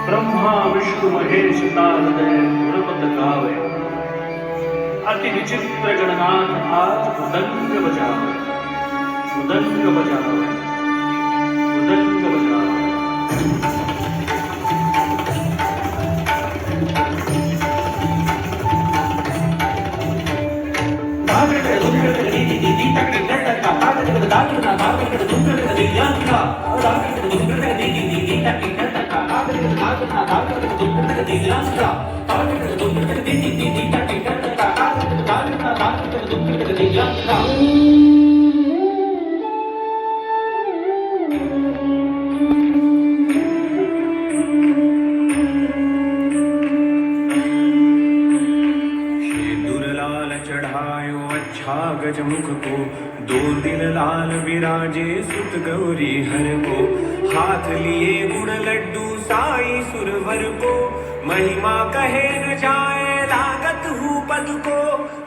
ब्रह्मा विष्णु महेश तारदय गुणपत गावे अति विचित्र गणनाथ आज मृदंग बजावे मृदंग बजावे मृदंग बजावे गजमुख को दो दिल लाल विराजे सुत गौरी हर को हाथ लिए गुण लड्डू साई सुरवर को महिमा कहे न जाए लागत हूँ पद को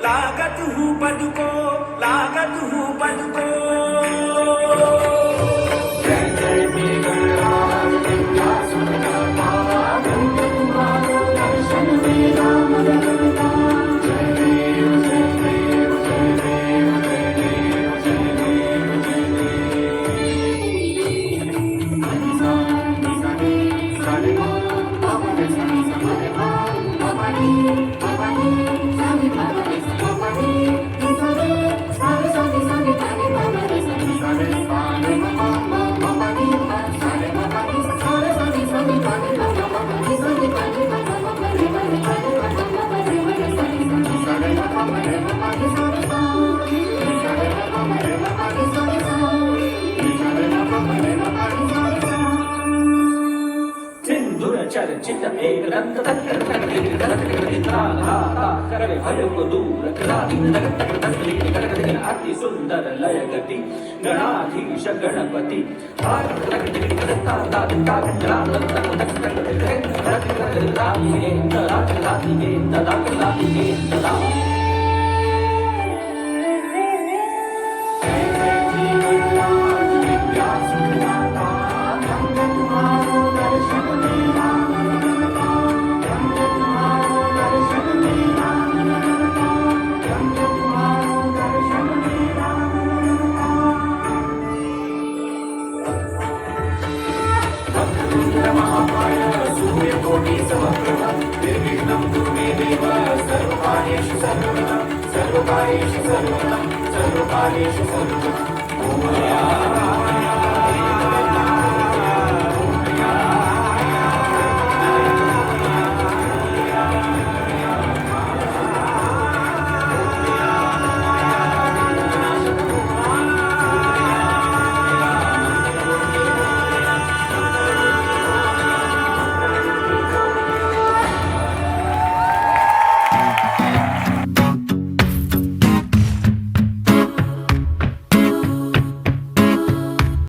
लागत हूँ पद को लागत हूँ पद को चर्चित एक दंत अति सुंदर लय गति गणाधीश गणपति सर्वकार्येषु सर्वदा सर्वकार्येषु सर्वदा